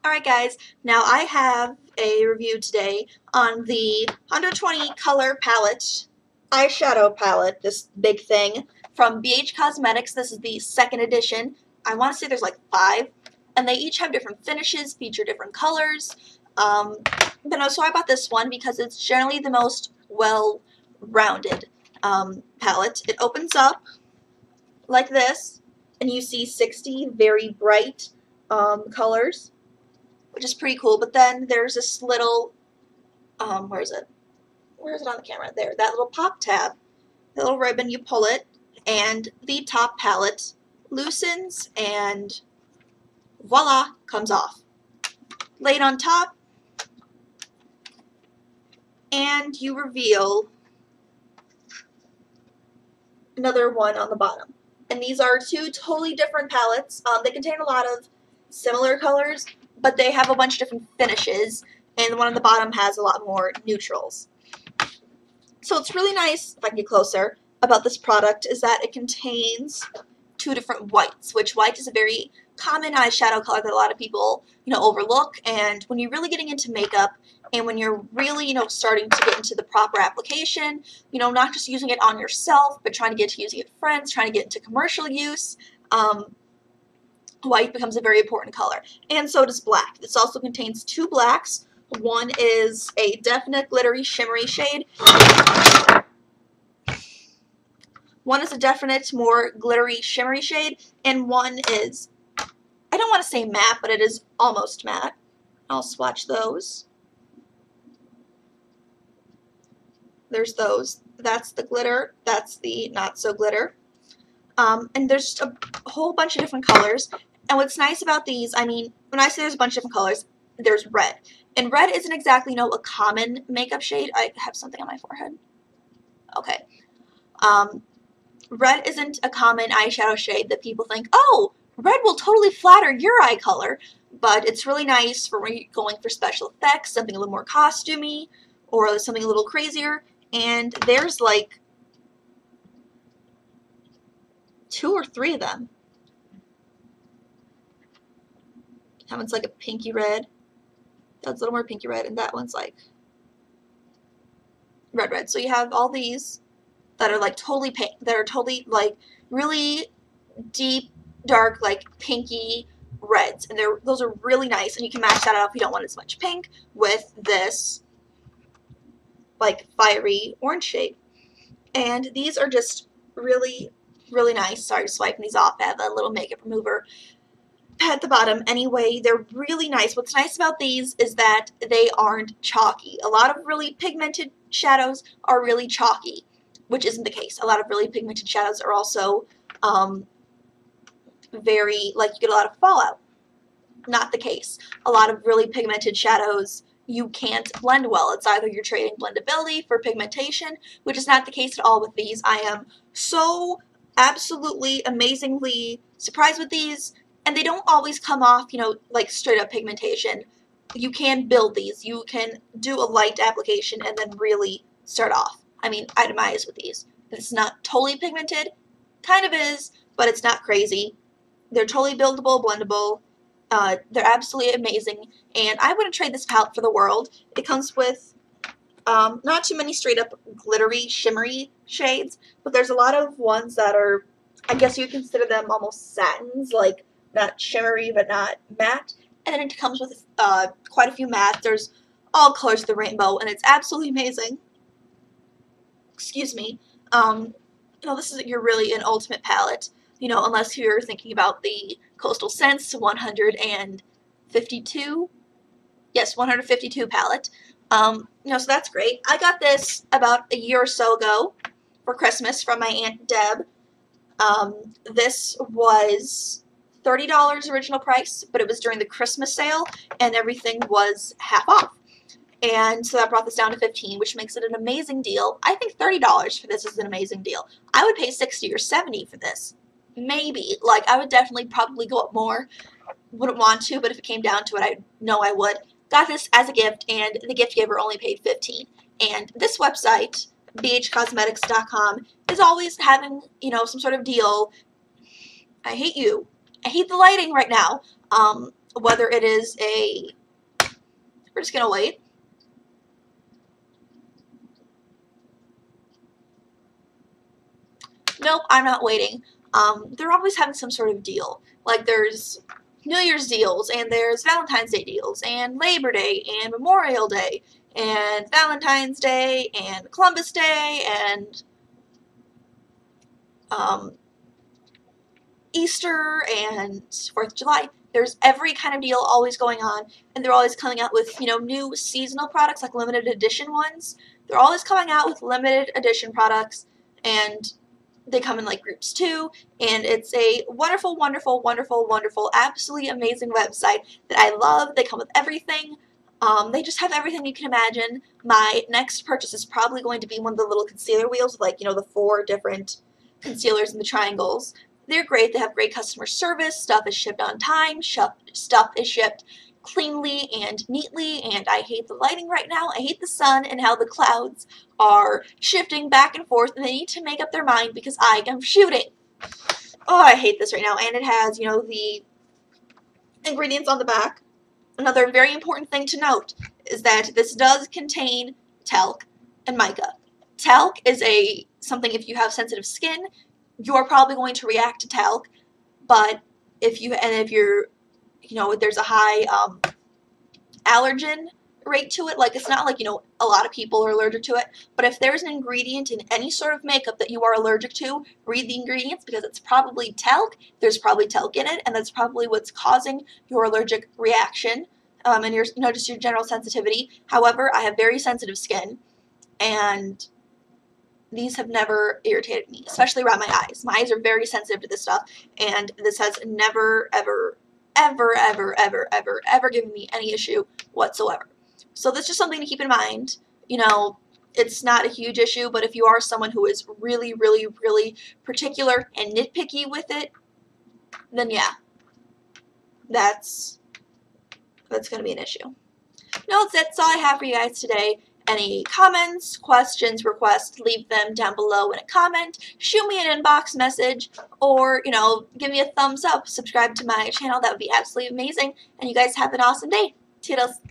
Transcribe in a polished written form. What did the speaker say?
Alright guys, now I have a review today on the 120 color palette, eyeshadow palette, this big thing, from BH Cosmetics. This is the second edition. I want to say there's like 5, and they each have different finishes, feature different colors. So I bought this one because it's generally the most well-rounded palette. It opens up like this, and you see 60 very bright colors, which is pretty cool. But then there's this little, where is it? Where is it on the camera? There, that little pop tab, the little ribbon, you pull it, and the top palette loosens, and voila, comes off. Lay it on top, and you reveal another one on the bottom. And these are 2 totally different palettes. They contain a lot of similar colors, but they have a bunch of different finishes, and the one on the bottom has a lot more neutrals. So it's really nice, if I can get closer, about this product is that it contains 2 different whites, which white is a very common eyeshadow color that a lot of people, overlook. And when you're really getting into makeup, and when you're really, starting to get into the proper application, not just using it on yourself, but trying to get to using it with friends, trying to get into commercial use, white becomes a very important color. And so does black. This also contains 2 blacks. One is a definite glittery shimmery shade. One is a definite more glittery shimmery shade, and one is, I don't want to say matte, but it is almost matte. I'll swatch those. There's those. That's the glitter. That's the not so glitter. And there's just a whole bunch of different colors. And what's nice about these, when I say there's a bunch of different colors, there's red. And red isn't exactly, a common makeup shade. I have something on my forehead. Okay. Red isn't a common eyeshadow shade that people think, oh, red will totally flatter your eye color. But it's really nice for when you're going for special effects, something a little more costumey, or something a little crazier. And there's like 2 or 3 of them. That one's like a pinky red. That's a little more pinky red, and that one's like red. So you have all these that are like totally pink, that are totally like really deep, dark, like pinky reds, and those are really nice. And you can match that up if you don't want as much pink with this like fiery orange shade. And these are just really, really nice. Sorry, swiping these off. I have a little makeup remover at the bottom. Anyway, they're really nice. What's nice about these is that they aren't chalky. A lot of really pigmented shadows are really chalky, which isn't the case. A lot of really pigmented shadows are also very, like, you get a lot of fallout. Not the case. A lot of really pigmented shadows you can't blend well. It's either you're trading blendability for pigmentation, which is not the case at all with these. I am so absolutely amazingly surprised with these. And they don't always come off, like straight up pigmentation. You can build these. You can do a light application and then really start off. Itemize with these. It's not totally pigmented. Kind of is, but it's not crazy. They're totally buildable, blendable. They're absolutely amazing. And I wouldn't trade this palette for the world. It comes with not too many straight up glittery, shimmery shades, but there's a lot of ones that are, I guess you would consider them almost satins, like not shimmery, but not matte. And then it comes with quite a few mattes. There's all colors of the rainbow, and it's absolutely amazing. Excuse me. This is really an ultimate palette, unless you're thinking about the Coastal Scents 152. Yes, 152 palette. So that's great. I got this about a year or so ago for Christmas from my Aunt Deb. This was $30 original price, but it was during the Christmas sale, and everything was half off. And so that brought this down to $15, which makes it an amazing deal. I think $30 for this is an amazing deal. I would pay $60 or $70 for this. Maybe. Like, I would definitely probably go up more. Wouldn't want to, but if it came down to it, I know I would. Got this as a gift, and the gift giver only paid $15. And this website, bhcosmetics.com, is always having, some sort of deal. I hate you. I hate the lighting right now. whether it is a, we're just going to wait. Nope, I'm not waiting. They're always having some sort of deal. Like there's New Year's deals, and there's Valentine's Day deals, and Labor Day, and Memorial Day, and Valentine's Day, and Columbus Day, and Easter, and 4th of July. There's every kind of deal always going on, and they're always coming out with, you know, new seasonal products, like limited edition ones. They're always coming out with limited edition products, and they come in like groups too, and it's a wonderful, wonderful, wonderful, wonderful, absolutely amazing website that I love. They come with everything. They just have everything you can imagine. My next purchase is probably going to be one of the little concealer wheels with, like, you know, the 4 different concealers and the triangles. They're great. They have great customer service. Stuff is shipped on time. Stuff is shipped cleanly and neatly, and I hate the lighting right now. I hate the sun and how the clouds are shifting back and forth, and they need to make up their mind because I am shooting. Oh, I hate this right now. And it has, you know, the ingredients on the back. Another very important thing to note is that this does contain talc and mica. Talc is something, if you have sensitive skin, you're probably going to react to talc, but if you're, you know, there's a high allergen rate to it, like it's not like, you know, a lot of people are allergic to it, but if there's an ingredient in any sort of makeup that you are allergic to, read the ingredients because it's probably talc. There's probably talc in it, and that's probably what's causing your allergic reaction and your, you know, just your general sensitivity. However, I have very sensitive skin, and these have never irritated me, especially around my eyes. My eyes are very sensitive to this stuff, and this has never, ever, ever, ever, ever, ever, ever given me any issue whatsoever. So that's just something to keep in mind. You know, it's not a huge issue, but if you are someone who is really, really, really particular and nitpicky with it, then yeah, that's going to be an issue. No, that's all I have for you guys today. Any comments, questions, requests, leave them down below in a comment. Shoot me an inbox message, or, you know, give me a thumbs up. Subscribe to my channel. That would be absolutely amazing. And you guys have an awesome day. Toodles.